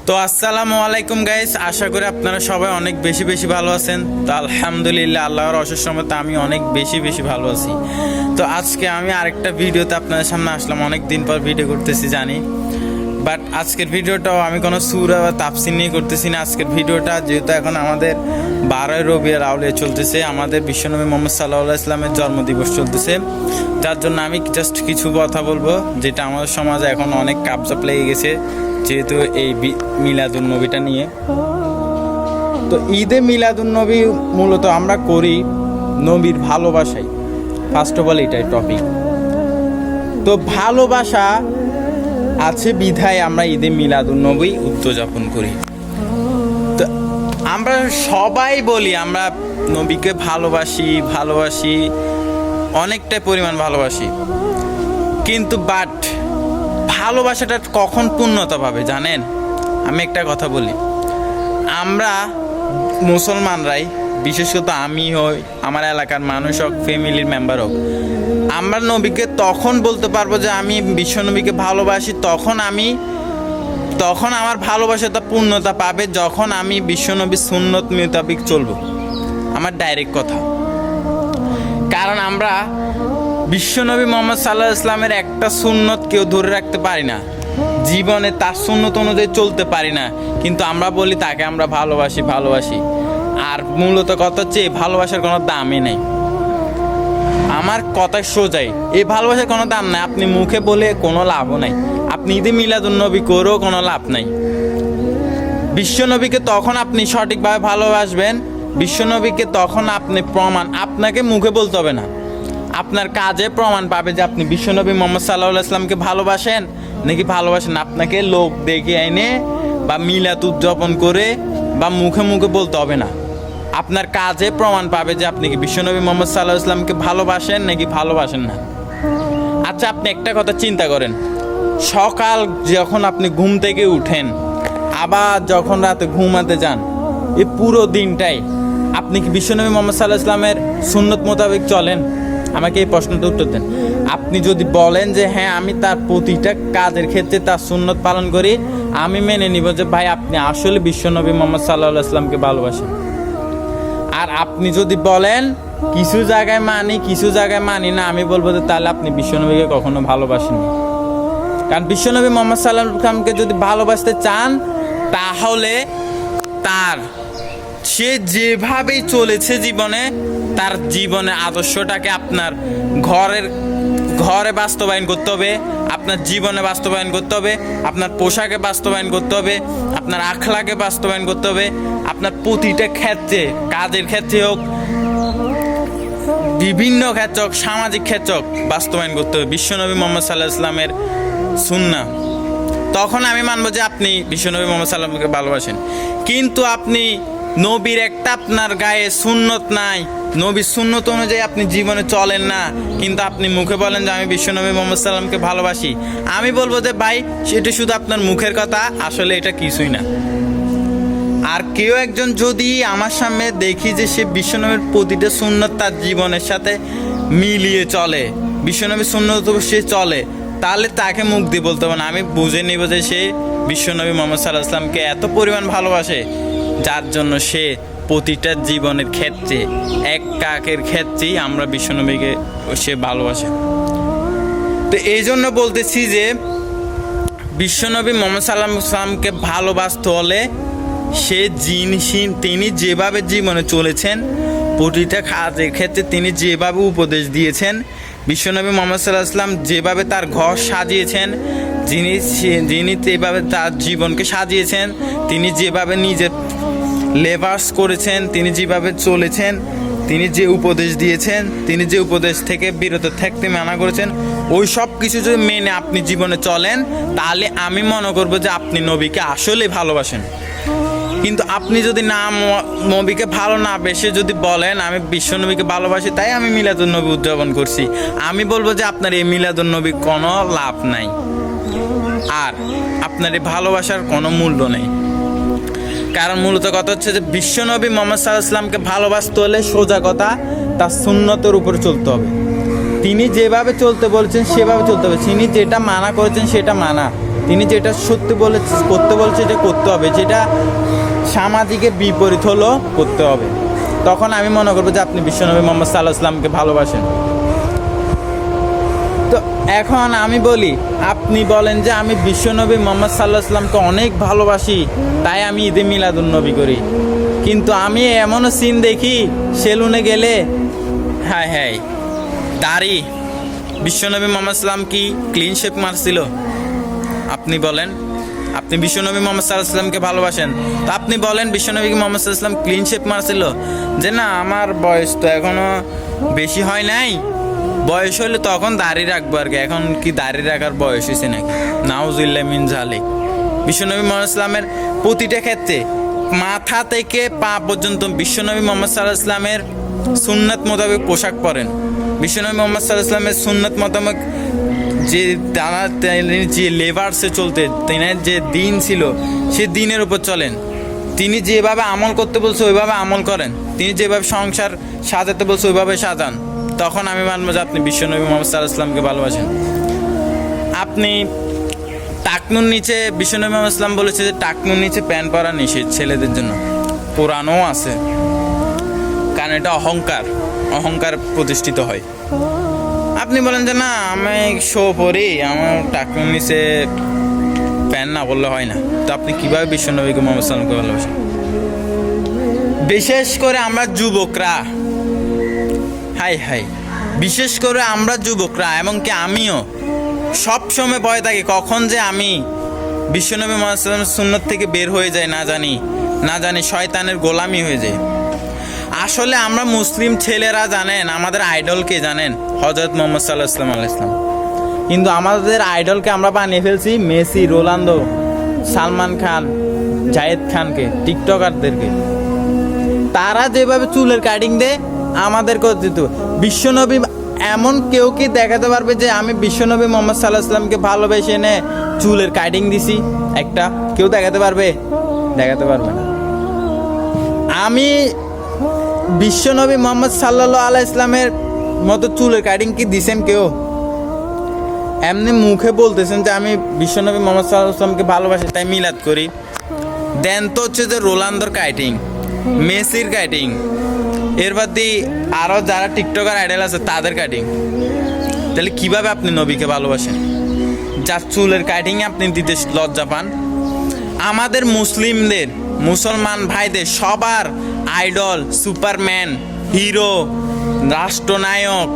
তো আসসালামু আলাইকুম গাইস, আশা করি আপনারা সবাই অনেক বেশি বেশি ভালো আছেন। তো আলহামদুলিল্লাহ, আল্লাহর অশেষ রহমতে আমি অনেক বেশি বেশি ভালো আছি। তো আজকে আমি আরেকটা ভিডিওতে আপনাদের সামনে আসলাম। অনেক দিন পর ভিডিও করতেছি জানি, বাট আজকের ভিডিওটাও আমি কোনো সূরা বা তাফসীর নিয়ে করতেছি না। আজকের ভিডিওটা যেহেতু এখন আমাদের 12 রবিউল আউয়াল চলতেছে, আমাদের বিশ্বনবী মুহাম্মদ সাল্লাল্লাহু আলাইহি ওয়াসাল্লামের জন্মদিবস চলতেছে, যার জন্য আমি জাস্ট কিছু কথা বলবো যেটা আমাদের সমাজে এখন অনেক কাবজাপ লেগে গেছে, যেহেতু এই মিলাদুন নবীটা নিয়ে। তো ঈদে মিলাদুন নবী মূলত আমরা করি নবীর ভালোবাসাই। ফার্স্ট অফ অল এটাই টপিক। তো ভালোবাসা আছে বিধায় আমরা ঈদে মিলাদুন নবী উদযাপন করি। তো আমরা সবাই বলি আমরা নবীকে ভালোবাসি অনেকটাই পরিমাণ ভালোবাসি, কিন্তু বাট ভালোবাসাটা কখন পূর্ণতা পাবে জানেন? আমি একটা কথা বলি, আমরা মুসলমানরাই, বিশেষত আমি হই, আমার এলাকার মানুষ হোক, ফ্যামিলির মেম্বার হোক, আমরা নবীকে তখন বলতে পারবো যে আমি বিশ্বনবীকে ভালোবাসি, তখন আমার ভালোবাসাটা পূর্ণতা পাবে যখন আমি বিশ্বনবীর সুন্নত মোতাবেক চলবো। আমার ডাইরেক্ট কথা। কারণ আমরা বিশ্বনবী মুহাম্মদ সাল্লাল্লাহু আলাইহি ওয়াসাল্লামের একটা সুন্নত কেউ ধরে রাখতে পারি না, জীবনে তার সুন্নত অনুযায়ী চলতে পারি না, কিন্তু আমরা বলি তাকে আমরা ভালোবাসি। আর মূলত কথা হচ্ছে এই ভালোবাসার কোনো দামই নেই। আমার কথা সোজাই, এই ভালোবাসার কোনো দাম নাই। আপনি মুখে বলে কোনো লাভও নাই, আপনি ঈদে মিলাদুন নবী করেও কোনো লাভ নাই। বিশ্বনবীকে তখন আপনি সঠিকভাবে ভালোবাসবেন, বিশ্বনবীকে তখন আপনি আপনাকে মুখে বলতে হবে না, আপনার কাজে প্রমাণ পাবে যে আপনি বিশ্বনবী মুহাম্মদ সাল্লাল্লাহু আলাইহি ওয়াসাল্লামকে ভালোবাসেন নাকি ভালোবাসেন। আপনাকে লোক ডেকে এনে বা মিলাদ উদযাপন করে বা মুখে মুখে বলতে হবে না, আপনার কাজে প্রমাণ পাবে যে আপনি কি বিশ্বনবী মুহাম্মদ সাল্লাল্লাহু আলাইহি ওয়াসাল্লামকে ভালোবাসেন নাকি ভালোবাসেন না। আচ্ছা, আপনি একটা কথা চিন্তা করেন, সকাল যখন আপনি ঘুম থেকে উঠেন আবার যখন রাতে ঘুমাতে যান, এই পুরো দিনটাই আপনি কি বিশ্বনবী মুহাম্মদ সাল্লাল্লাহু আলাইহি ওয়াসাল্লামের সুন্নত মোতাবেক চলেন? আমাকে এই প্রশ্নটা উত্তর দেন। আপনি যদি বলেন যে হ্যাঁ আমি তার প্রতিটা কাজের ক্ষেত্রে তার সুন্নত পালন করি, আমি মেনে নিব যে ভাই আপনি আসলে বিশ্বনবী মুহাম্মদ সাল্লাল্লাহু আলাইহি ওয়াসাল্লামকে ভালোবাসেন। আর আপনি যদি বলেন কিছু জায়গায় মানি কিছু জায়গায় মানি না, আমি বলবো যে তাহলে আপনি বিশ্বনবীকে কখনো ভালোবাসেননি। কারণ বিশ্বনবী মুহাম্মদ সাল্লাল্লাহু আলাইহি ওয়াসাল্লামকে যদি ভালোবাসতে চান, তাহলে সে যেভাবেই চলেছে জীবনে, তার জীবনের আদর্শটাকে আপনার ঘরে বাস্তবায়ন করতে হবে, আপনার জীবনে বাস্তবায়ন করতে হবে, আপনার পোশাকে বাস্তবায়ন করতে হবে, আপনার আখলাকে বাস্তবায়ন করতে হবে, আপনার প্রতিটা ক্ষেত্রে, কাজের ক্ষেত্রে হোক, বিভিন্ন ক্ষেত্রে হোক, সামাজিক ক্ষেত্রে হোক, বাস্তবায়ন করতে হবে বিশ্বনবী মুহাম্মদ সাল্লাল্লাহু আলাইহি ওয়াসাল্লামের সুন্নাহ। তখন আমি মানবো যে আপনি বিশ্বনবী মুহাম্মদ সাল্লাল্লাহু আলাইহি ওয়াসাল্লামকে ভালোবাসেন। কিন্তু আপনি নবীর একটা আপনার গায়ে সুন্নত নাই, নবীর সুন্নত অনুযায়ী আপনি জীবনে চলেন না, কিন্তু আপনি মুখে বলেন যে আমি বিশ্বনবী মুহাম্মদ সাল্লাল্লাহু আলাইহি ওয়াসাল্লামকে ভালোবাসি, আমি বলবো যে ভাই সেটা শুধু আপনার মুখের কথা, আসলে এটা কিছুই না। আর কেউ একজন যদি আমার সামনে দেখি যে সে বিশ্বনবীর প্রতিটা সুন্নত তার জীবনের সাথে মিলিয়ে চলে, বিশ্বনবীর সুন্নত সে চলে, তাহলে তাকে মুখ দিয়ে বলতে হবে না, আমি বুঝে নিব যে সে বিশ্বনবী মুহাম্মদ সাল্লাল্লাহু আলাইহি ওয়াসাল্লামকে এত পরিমাণ ভালোবাসে, যার জন্য সে প্রতিটা জীবনের ক্ষেত্রে, এক কাকের ক্ষেত্রেই আমরা বিশ্বনবীকে সে ভালোবাসে। তো এই জন্য বলতেছি যে বিশ্বনবী মুহাম্মদ সাল্লাল্লাহু আলাইহি ওয়াসাল্লামকে ভালোবাসতে হলে তিনি যেভাবে জীবনে চলেছেন, প্রতিটা কাজের ক্ষেত্রে তিনি যেভাবে উপদেশ দিয়েছেন, বিশ্বনবী মুহাম্মদ সাল্লাল্লাহু আলাইহি ওয়াসাল্লাম যেভাবে তার ঘর সাজিয়েছেন, যিনি যেভাবে তার জীবনকে সাজিয়েছেন, তিনি যেভাবে নিজের লেবাস করেছেন, তিনি যেভাবে চলেছেন, তিনি যে উপদেশ দিয়েছেন, তিনি যে উপদেশ থেকে বিরত থাকতে মানা করেছেন, ওই সব কিছু যদি মেনে আপনি জীবনে চলেন, তাহলে আমি মনে করবো যে আপনি নবীকে আসলেই ভালোবাসেন। কিন্তু আপনি যদি নবীকে ভালো না বেশি যদি বলেন আমি বিশ্বনবীকে ভালোবাসি তাই আমি মিলাদুন নবী উদযাপন করছি, আমি বলবো যে আপনার এই মিলাদুন নবী কোনো লাভ নাই, আর আপনার এই ভালোবাসার কোনো মূল্য নেই। কারণ মূলত কথা হচ্ছে যে বিশ্বনবী মুহাম্মদ সাল্লাল্লাহু আলাইহি ওয়াসাল্লামকে ভালোবাসতে হলে সোজা কথা তার সুন্নতের উপর চলতে হবে। তিনি যেভাবে চলতে বলছেন সেভাবে চলতে হবে, তিনি যেটা মানা করেছেন সেটা মানা। তিনি যেটা সত্যি বলে করতে বলছে এটা করতে হবে, যেটা সামাজিকের বিপরীত হলো করতে হবে। তখন আমি মনে করবো যে আপনি বিশ্বনবী মোহাম্মদ সাল্লাল্লাহু আলাইহি ওয়াসাল্লামকে ভালোবাসেন। তো এখন আমি বলি, আপনি বলেন যে আমি বিশ্বনবী মোহাম্মদ সাল্লাল্লাহু আলাইহি ওয়াসাল্লামকে অনেক ভালোবাসি, তাই আমি ঈদে মিলাদুন্নবী করি। কিন্তু আমি এমনও সিন দেখি সেলুনে গেলে, হ্যাঁ হ্যাঁ দাড়ি, বিশ্বনবী মোহাম্মদ সাল্লাম কি ক্লিন শেপ মারছিল? আপনি বলেন, আপনি বিশ্বনবী মোহাম্মদ সাল্লাল্লাহু আলাইহি ওয়াসাল্লামকে ভালোবাসেন, তো আপনি বলেন বিশ্বনবী মোহাম্মদ সাল্লাল্লাহু আলাইহি ওয়াসাল্লাম ক্লিন শেপ মারছিল? যে না, আমার বয়স তো এখনো বেশি হয় নাই, বয়স হলে তখন দাড়ি রাখবো আর কি, এখন কি দাড়ি রাখার বয়স হয়েছে নাকি? নাউজুবিল্লাহ মিন যালিক। বিশ্বনবী মোহাম্মদ সাল্লামের প্রতিটা ক্ষেত্রে মাথা থেকে পা পর্যন্ত বিশ্বনবী মোহাম্মদ সাল্লাল্লাহু আলাইহি ওয়াসাল্লামের সুন্নাত মোতাবেক পোশাক পরেন। বিশ্বনবী মোহাম্মদ সাল্লাল্লাহু আলাইহি ওয়াসাল্লামের সুন্নাত মোতাবেক যে যে লেবার্সে চলতে, তিনার যে দিন ছিল সে দিনের উপর চলেন। তিনি যেভাবে আমল করতে বলছে ওইভাবে আমল করেন, তিনি যেভাবে সংসার সাজাতে বলছে ওইভাবে সাজান। তখন আমি মানবো যে আপনি বিশ্বনবী মোহাম্মদ সাল্লাল্লাহু আলাইহি ওয়াসাল্লামকে ভালোবাসেন। আপনি টাকনুর নিচে, বিশ্বনবী মোহাম্মদ সাল্লাম বলেছে যে টাকনুর নিচে প্যান্ট পরা নিষেধ ছেলেদের জন্য, কোরআনও আছে, কারণ এটা অহংকার প্রতিষ্ঠিত হয়। আপনি বলেন যে না, আমি শো পরি, আমার টাকনুর নিচে প্যান্ট না বললে হয় না, তো আপনি কিভাবে বিশ্বনবীকে মোহাম্মদ সাল্লামকে ভালোবাসেন? বিশেষ করে আমরা যুবকরা, হাই বিশেষ করে আমরা যুবকরা, এমনকি আমিও সব সময় ভয় থাকি কখন যে আমি বিশ্বনবী মুহাম্মদ সাল্লাল্লাহু আলাইহি ওয়াসাল্লামের সুন্নাত থেকে বের হয়ে যাই, না জানি শয়তানের গোলামি হয়ে যায়। আসলে আমরা মুসলিম ছেলেরা জানেন আমাদের আইডলকে জানেন, হযরত মুহাম্মদ সাল্লাল্লাহু আলাইহি ওয়াসাল্লাম। কিন্তু আমাদের আইডলকে আমরা বানিয়ে ফেলছি মেসি, রোনালদো, সালমান খান, জায়েদ খানকে, টিকটকারদেরকে। তারা যেভাবে চুলের কাটিং দেয় আমাদেরকেও দিত। বিশ্বনবী এমন কেউ কি দেখাতে পারবে যে আমি বিশ্বনবী মোহাম্মদ সাল্লাল্লাহু আলাইহি ওয়াসাল্লামকে ভালোবেসে এনে চুলের কাটিং দিছি? একটা কেউ দেখাতে পারবে? দেখাতে পারবে না। আমি বিশ্বনবী মোহাম্মদ সাল্লাল্লাহু আলাইহি ওয়াসাল্লামের মতো চুলের কাটিং কি দিছেন কেউ? এমনি মুখে বলতেছেন যে আমি বিশ্বনবী মোহাম্মদ সাল্লাল্লাহু আলাইহি ওয়াসাল্লামকে ভালোবাসি তাই মিলাদ করি। দেন তো হচ্ছে যে রোনালদোর কাটিং, মেসির কাটিং, এর বাদ দিয়ে আরও যারা টিকটকার আইডল আছে তাদের কাটিং। তাহলে কিভাবে আপনি নবীকে ভালোবাসেন যার চুলের কাটিংয়ে আপনি দিতে লজ্জা পান? আমাদের মুসলিমদের, মুসলমান ভাইদের সবার আইডল, সুপারম্যান, হিরো, রাষ্ট্রনায়ক,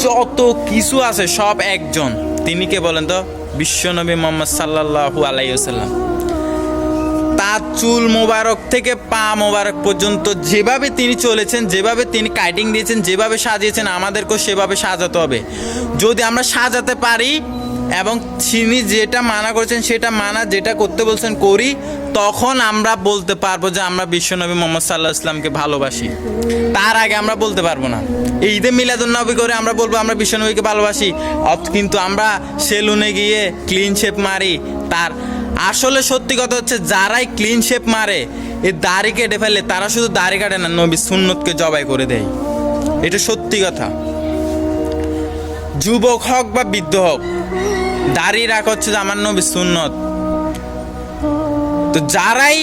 যত কিছু আছে সব একজন। তিনি কে বলেন তো? বিশ্বনবী মোহাম্মদ সাল্লাল্লাহু আলাইহি ওয়াসাল্লাম। তার চুল মোবারক থেকে পা মোবারক পর্যন্ত যেভাবে তিনি চলেছেন, যেভাবে তিনি কাটিং দিয়েছেন, যেভাবে সাজিয়েছেন, আমাদেরকেও সেভাবে সাজাতে হবে। যদি আমরা সাজাতে পারি এবং তিনি যেটা মানা করেছেন সেটা মানা, যেটা করতে বলছেন করি, তখন আমরা বলতে পারবো যে আমরা বিশ্বনবী মোহাম্মদ সাল্লাল্লাহু আলাইহি ওয়াসাল্লামকে ভালোবাসি। তার আগে আমরা বলতে পারবো না। এই ঈদে মিলাদুন্নবী করে আমরা বলবো আমরা বিশ্বনবীকে ভালোবাসি, কিন্তু আমরা সেলুনে গিয়ে ক্লিন শেপ মারি। তার আসলে সত্যি কথা হচ্ছে যারাই ক্লিন শেপ মারে, এই দাড়ি কেটে ফেলে, তারা শুধু দাড়ি কাটে না, নবীর সুন্নতকে জবাই করে দেয়। এটা সত্যি কথা। যুবক হোক বা বৃদ্ধ হোক, দাড়ি রাখা হচ্ছে যে আমার নবীর সুন্নত। তো যারাই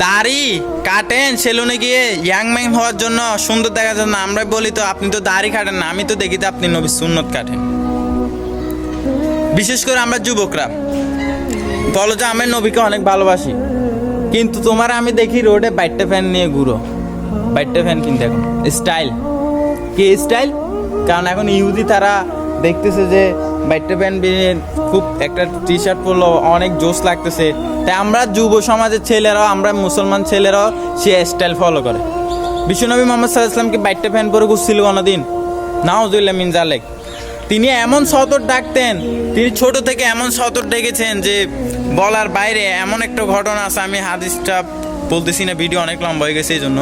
দাড়ি কাটেন সেলুনে গিয়ে ইয়াংম্যান হওয়ার জন্য, সুন্দর দেখার জন্য, আমরা বলি তো আপনি তো দাড়ি কাটেন না, আমি তো দেখি তো আপনি নবীর সুন্নত কাটেন। বিশেষ করে আমরা যুবকরা বলো যে আমি নবীকে অনেক ভালোবাসি, কিন্তু তোমার আমি দেখি রোডে বাইটটা ফ্যান নিয়ে ঘুরো। বাইটটা ফ্যান কিনতে এখন স্টাইল, কি স্টাইল? কারণ এখন ইহুদি তারা দেখতেছে যে বাইটটা ফ্যান খুব একটা টি শার্ট পরলো অনেক জোশ লাগতেছে, তাই আমরা যুব সমাজের ছেলেরাও, আমরা মুসলমান ছেলেরাও সে স্টাইল ফলো করে। বিশ্বনবী মোহাম্মদ সাল্লাল্লাহু আলাইহি ওয়াসাল্লামকে বাইটটা ফ্যান পরে ঘুরছিল কোনোদিন? নাউজুবিল্লাহ মিন যালিক। তিনি এমন সতর ডাকতেন, তিনি ছোট থেকে এমন সতর ডেকেছেন যে বলার বাইরে। এমন একটা ঘটনা আছে, আমি হাদিসটা বলতেছি না, ভিডিও অনেক লম্বা হয়ে গেছে এই জন্য,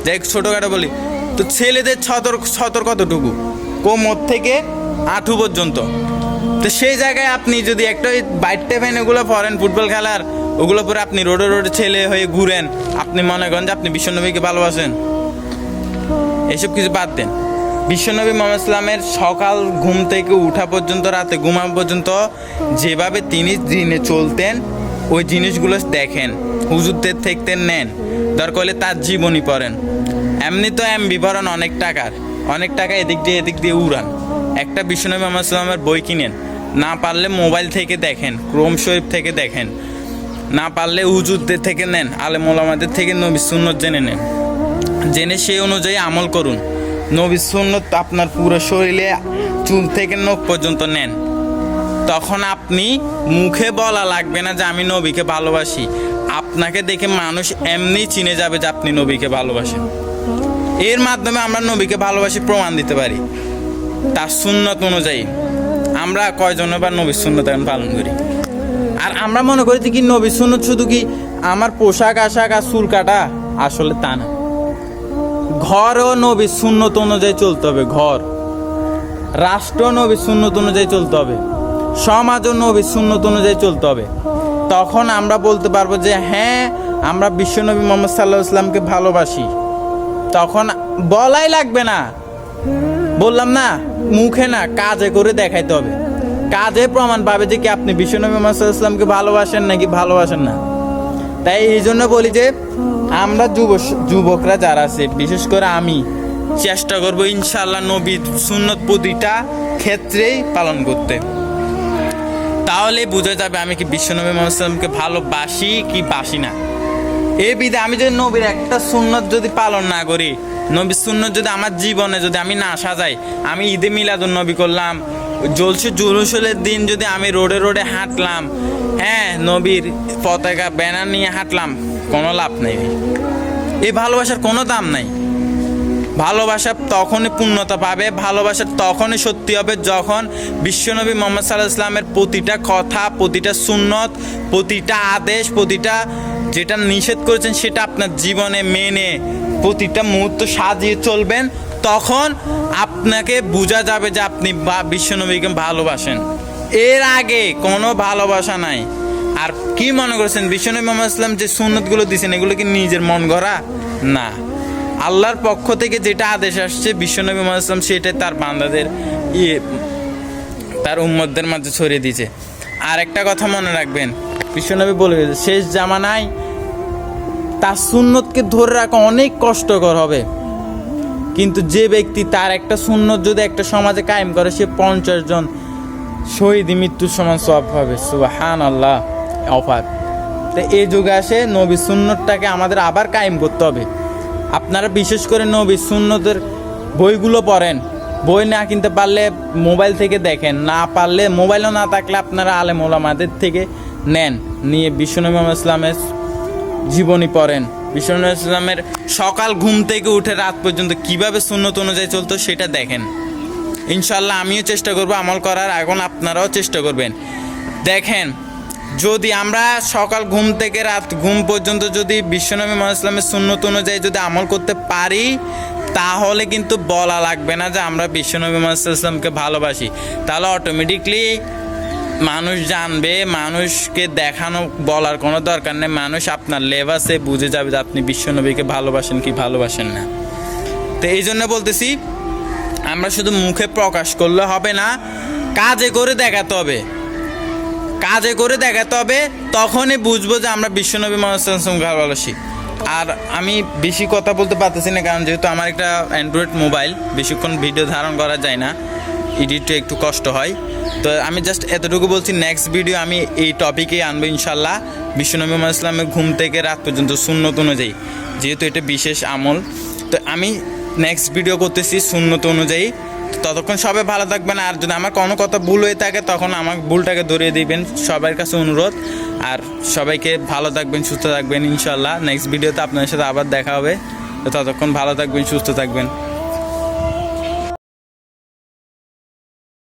যাই ছোটোখাটো বলি। তো ছেলেদের সতর কতটুকু? কোমর থেকে আঁঠু পর্যন্ত। তো সেই জায়গায় আপনি যদি একটা বাইটটা ফ্যান ওগুলো পরেন ফুটবল খেলার, ওগুলো পরে আপনি রোডে ছেলে হয়ে ঘুরেন, আপনি মনে করেন যে আপনি বিশ্বনবীকে ভালোবাসেন? এসব কিছু বাদ দেন। বিশ্বনবী মুহাম্মদ সাল্লামের সকাল ঘুম থেকে উঠা পর্যন্ত রাতে ঘুমানো পর্যন্ত যেভাবে তিনি দিনে চলতেন ওই জিনিসগুলো দেখেন, হুজুরদের থেকে নেন, দরকার হলে তার জীবনী পড়েন। এমনি তো এমবি পড়েন অনেক টাকা এদিক দিয়ে উড়ান, একটা বিশ্বনবী মুহাম্মদ সাল্লামের বই কিনেন, না পারলে মোবাইল থেকে দেখেন, ক্রোম শরীফ থেকে দেখেন, না পারলে হুজুরদের থেকে নেন, আলেম ওলামাদের থেকে নবী সুন্নত জেনে সেই অনুযায়ী আমল করুন। নবী সুন্নত আপনার পুরো শরীরে চুল থেকে নখ পর্যন্ত নেন, তখন আপনি মুখে বলা লাগবে না যে আমি নবীকে ভালোবাসি, আপনাকে দেখে মানুষ এমনি চিনে যাবে যে আপনি নবীকে ভালোবাসেন। এর মাধ্যমে আমরা নবীকে ভালোবাসি প্রমাণ দিতে পারি তার সুন্নত অনুযায়ী। আমরা কয়জন বা নবীর সুন্নত এখন পালন করি? আর আমরা মনে করি কি নবীর সুন্নত শুধু কি আমার পোশাক আশাক আর চুল কাটা, আসলে তা না। ঘরও নবীর সুন্নত অনুযায়ী চলতে হবে, ঘর রাষ্ট্র নবীর সুন্নত অনুযায়ী চলতে হবে, সমাজও নবীর সুন্নত অনুযায়ী চলতে হবে। তখন আমরা বলতে পারবো যে হ্যাঁ আমরা বিশ্বনবী মুহাম্মদ সাল্লাল্লাহু আলাইহি ওয়াসাল্লামকে ভালোবাসি। তখন বলাই লাগবে না, বললাম না মুখে না, কাজে করে দেখাইতে হবে। কাজে প্রমাণ পাবে যে কি আপনি বিশ্বনবী মুহাম্মদ সাল্লাল্লাহু আলাইহি ওয়াসাল্লামকে ভালোবাসেন নাকি ভালোবাসেন না। তাই এই জন্য বলি যে আমরা যুবকরা যারা আছে, বিশেষ করে আমি চেষ্টা করবো ইনশাআল্লাহ নবীর সুন্নত প্রতিটা ক্ষেত্রেই পালন করতে। তাহলে বোঝা যাবে আমি কি বিশ্বনবী মুহাম্মদ সাল্লাল্লাহু আলাইহি ওয়াসাল্লামকে ভালোবাসি কি বাসি না। এই বিধে আমি যদি নবীর একটা সুন্নত যদি পালন না করি, নবীর সুন্নত যদি আমার জীবনে যদি আমি না সাজাই, আমি ঈদে মিলাদুন নবী করলাম, জুলুসের দিন যদি আমি রোডে হাঁটলাম, হ্যাঁ নবীর পতাকা ব্যানার নিয়ে হাঁটলাম, কোনো লাভ নেই। এই ভালোবাসার কোনো দাম নাই। ভালোবাসা তখনই পূর্ণতা পাবে, ভালোবাসা তখনই সত্যি হবে যখন বিশ্বনবী মুহাম্মদ সাল্লাল্লাহু আলাইহি ওয়াসাল্লামের প্রতিটা কথা, প্রতিটা সুন্নত, প্রতিটা আদেশ, প্রতিটা যেটা নিষেধ করেছেন সেটা আপনার জীবনে মেনে প্রতিটা মুহূর্ত সাজিয়ে চলবেন। তখন আপনাকে বোঝা যাবে যে আপনি বিশ্বনবীকে ভালোবাসেন। এর আগে কোনো ভালোবাসা নাই। আর কি মনে করছেন বিশ্বনবী মুহাম্মদ সাল্লাল্লাহু আলাইহি ওয়াসাল্লাম যে সুন্নতগুলো দিয়েছেন এগুলো কি নিজের মন গড়া? না, আল্লাহর পক্ষ থেকে যেটা আদেশ আসছে বিশ্বনবী মুহাম্মদ সাল্লাল্লাহু আলাইহি ওয়াসাল্লাম সেটাই তার বান্দাদের তার উম্মতদের মাঝে ছড়িয়ে দিয়েছে। আর একটা কথা মনে রাখবেন, বিশ্বনবী বলে গেছে শেষ জামানায় তার সুন্নতকে ধরে রাখা অনেক কষ্টকর হবে, কিন্তু যে ব্যক্তি তার একটা সুন্নত যদি একটা সমাজে কায়েম করে সে 50 জন শহীদ মৃত্যুর সমান সওয়াব পাবে। সুবহানাল্লাহ, অফার। তো এই যুগে আসে নবীর সুন্নতটাকে আমাদের আবার কায়েম করতে হবে। আপনারা বিশেষ করে নবীর সুন্নতের বইগুলো পড়েন, বই না কিনতে পারলে মোবাইল থেকে দেখেন, না পারলে মোবাইলও না থাকলে আপনারা আলেম ওলামাদের থেকে নেন, নিয়ে বিশ্বনবী মুহাম্মদ ইসলামের জীবনী পড়েন। বিশ্বনবী ইসলামের সকাল ঘুম থেকে উঠে রাত পর্যন্ত কিভাবে সুন্নত অনুযায়ী চলতো সেটা দেখেন। ইনশাল্লাহ আমিও চেষ্টা করব আমল করার, এখন আপনারাও চেষ্টা করবেন। দেখেন, যদি আমরা সকাল ঘুম থেকে রাত ঘুম পর্যন্ত যদি বিশ্বনবী মুহাম্মদ ইসলামের সুন্নত অনুযায়ী যদি আমল করতে পারি, তাহলে কিন্তু বলা লাগবে না যে আমরা বিশ্বনবী মুহাম্মদ ইসলামকে ভালোবাসি। তাহলে অটোমেটিকলি মানুষ জানবে, মানুষকে দেখানো বলার কোনো দরকার নেই, মানুষ আপনার লেবাসে বুঝে যাবে যে আপনি বিশ্বনবীকে ভালোবাসেন কি ভালোবাসেন না। তো এই জন্য বলতেছি আমরা শুধু মুখে প্রকাশ করলে হবে না, কাজে করে দেখাতে হবে। কাজে করে দেখাতে হবে, তখনই বুঝবো যে আমরা বিশ্বনবী মুহাম্মদ সাল্লাল্লাহু আলাইহি ভালোবাসি। আর আমি বেশি কথা বলতে পারতেছি না, কারণ যেহেতু আমার একটা অ্যান্ড্রয়েড মোবাইল, বেশিক্ষণ ভিডিও ধারণ করা যায় না, এডিটে একটু কষ্ট হয়। তো আমি জাস্ট এতটুকু বলছি, নেক্সট ভিডিও আমি এই টপিকেই আনবো ইনশাল্লাহ। বিশ্বনবী মুহাম্মদ ইসলামের ঘুম থেকে রাত পর্যন্ত সুন্নত অনুযায়ী, যেহেতু এটা বিশেষ আমল, তো আমি নেক্সট ভিডিও করতেছি সুন্নত অনুযায়ী। ততক্ষণ সবাই ভালো থাকবেন। আর যদি আমার কোনো কথা ভুল হয়ে থাকে তখন আমার ভুলটাকে ধরিয়ে দিবেন, সবার কাছে অনুরোধ। আর সবাইকে ভালো থাকবেন, সুস্থ থাকবেন। ইনশাল্লাহ নেক্সট ভিডিওতে আপনাদের সাথে আবার দেখা হবে। তো ততক্ষণ ভালো থাকবেন, সুস্থ থাকবেন।